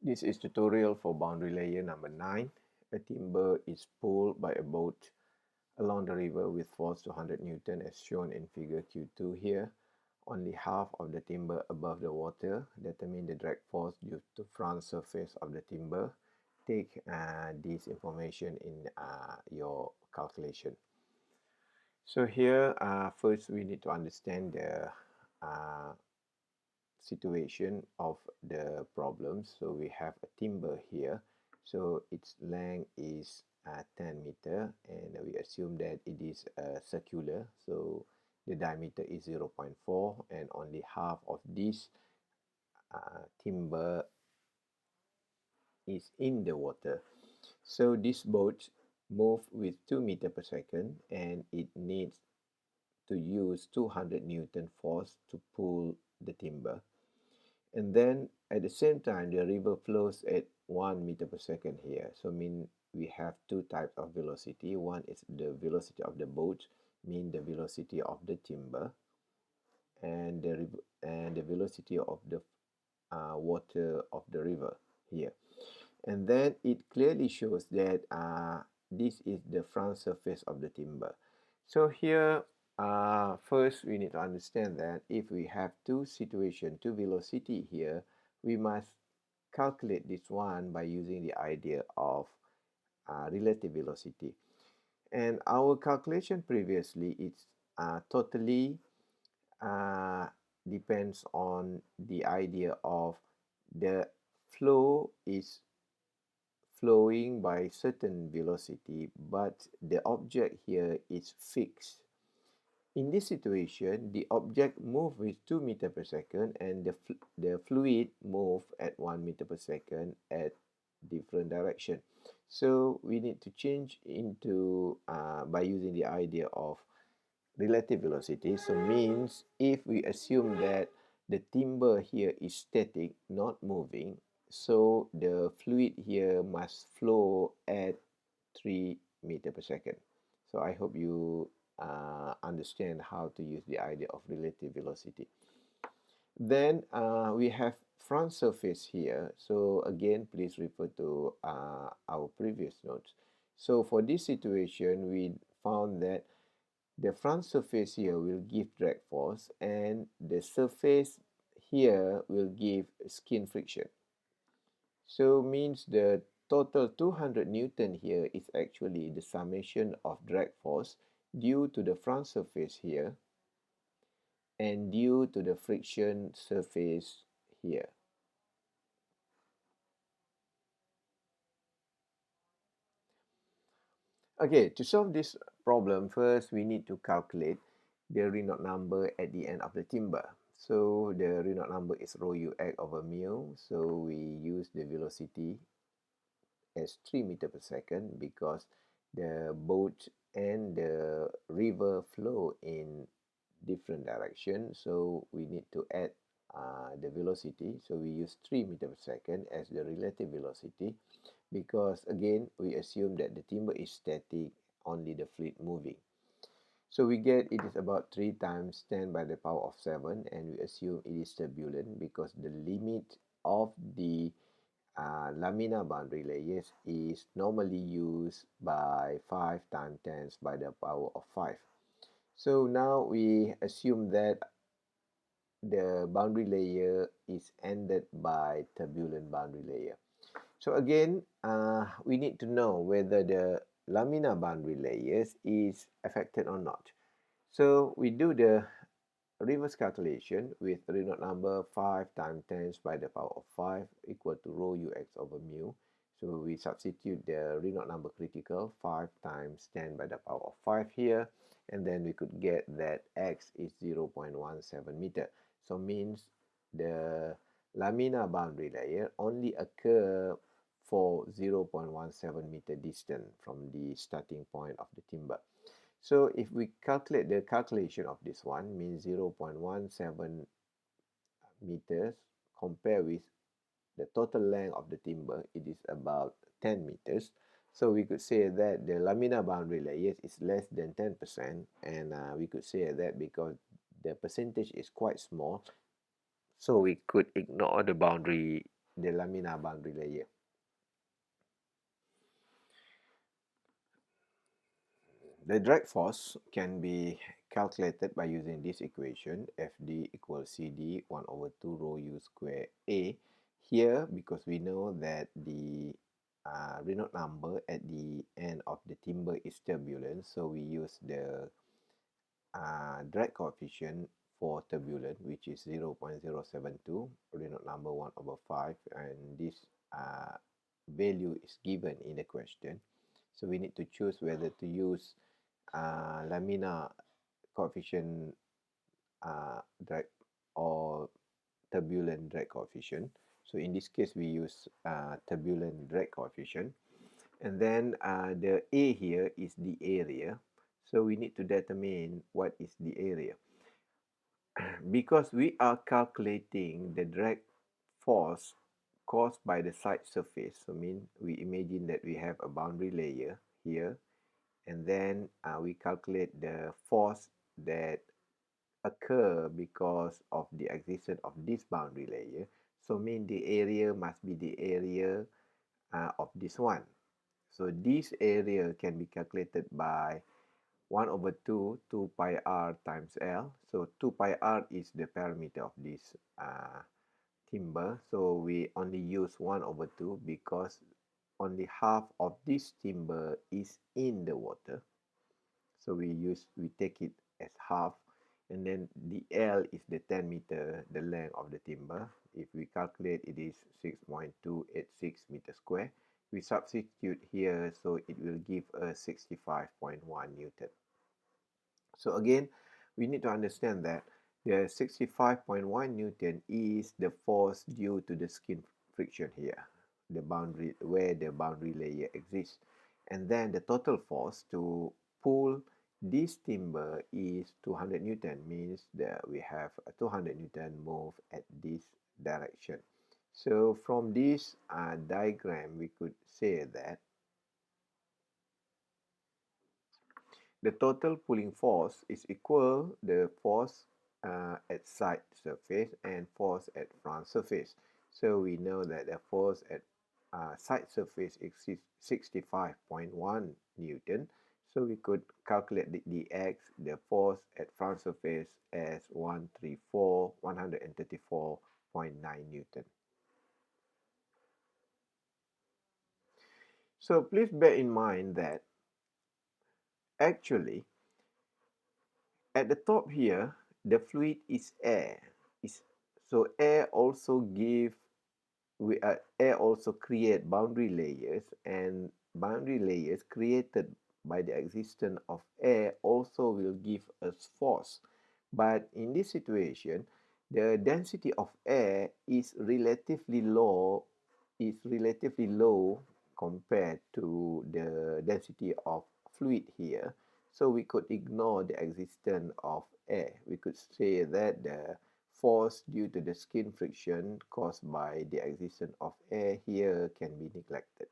This is tutorial for boundary layer number 9. A timber is pulled by a boat along the river with force 200 Newton as shown in figure Q2 here. Only half of the timber above the water. Determine the drag force due to front surface of the timber. Take this information in your calculation. So here first we need to understand the uh, situation of the problem. So we have a timber here. So its length is 10 meter, and we assume that it is circular. So the diameter is 0.4, and only half of this timber is in the water. So this boat moves with 2 meter per second, and it needs to use 200 Newton force to pull the timber. And then at the same time, the river flows at 1 meter per second here. So mean we have two types of velocity. One is the velocity of the boat, mean the velocity of the timber, and the velocity of the water of the river here. And then it clearly shows that this is the front surface of the timber. So here, first we need to understand that if we have two situation, two velocity here, we must calculate this one by using the idea of relative velocity. And our calculation previously, it's totally uh, depends on the idea of the flow is flowing by certain velocity, but the object here is fixed. In this situation, the object moves with 2 meter per second, and the fluid move at 1 meter per second at different direction. So we need to change into by using the idea of relative velocity. So means if we assume that the timber here is static, not moving, so the fluid here must flow at 3 meter per second. So I hope you understand how to use the idea of relative velocity. Then we have front surface here. So again, please refer to our previous notes. So for this situation, we found that the front surface here will give drag force, and the surface here will give skin friction. So means the total 200 Newton here is actually the summation of drag force due to the front surface here and due to the friction surface here. Okay, to solve this problem, first we need to calculate the Reynolds number at the end of the timber. So the Reynolds number is rho ux over mu. So we use the velocity as 3 meter per second because the boat and the river flow in different direction. So we need to add the velocity. So we use 3 meter per second as the relative velocity, because again we assume that the timber is static, only the fluid moving. So we get it is about 3 times 10 by the power of 7, and we assume it is turbulent because the limit of the laminar boundary layers is normally used by 5 times 10 by the power of 5. So now we assume that the boundary layer is ended by turbulent boundary layer. So again, we need to know whether the laminar boundary layers is affected or not. So we do the reverse calculation with Reynolds number 5 times 10 by the power of 5 equal to rho ux over mu. So we substitute the Reynolds number critical, 5 times 10 by the power of 5 here, and then we could get that x is 0.17 meter. So means the laminar boundary layer only occur for 0.17 meter distant from the starting point of the timber. So if we calculate the calculation of this one, means 0.17 meters compared with the total length of the timber, it is about 10 meters. So we could say that the laminar boundary layers is less than 10%, and we could say that because the percentage is quite small, so we could ignore the boundary the laminar boundary layer. The drag force can be calculated by using this equation, Fd equals Cd 1 over 2 rho u square A. Here, because we know that the Reynolds number at the end of the timber is turbulent, so we use the drag coefficient for turbulent, which is 0.072, Reynolds number 1 over 5, and this value is given in the question. So we need to choose whether to use laminar coefficient drag or turbulent drag coefficient. So in this case, we use turbulent drag coefficient. And then the A here is the area. So we need to determine what is the area. Because we are calculating the drag force caused by the side surface. So we imagine that we have a boundary layer here, and then we calculate the force that occur because of the existence of this boundary layer. So the area must be the area of this one. So this area can be calculated by 1 over 2, 2 pi r times L. So 2 pi r is the parameter of this timber. So we only use 1 over 2 because only half of this timber is in the water. So we take it as half, and then the L is the 10 meter, the length of the timber. If we calculate, it is 6.286 meter square. We substitute here, so it will give us 65.1 Newton. So again, we need to understand that the 65.1 Newton is the force due to the skin friction here, the boundary where the boundary layer exists. And then the total force to pull this timber is 200 Newton, means that we have a 200 Newton move at this direction. So from this diagram, we could say that the total pulling force is equal the force at side surface and force at front surface. So we know that the force at side surface is 65.1 Newton. So we could calculate the x, the force at front surface as 134.9 Newton. So please bear in mind that actually at the top here, the fluid is air. So air also air also create boundary layers, and boundary layers created by the existence of air also will give us force. But in this situation, the density of air is relatively low compared to the density of fluid here. So we could ignore the existence of air. We could say that the force due to the skin friction caused by the existence of air here can be neglected.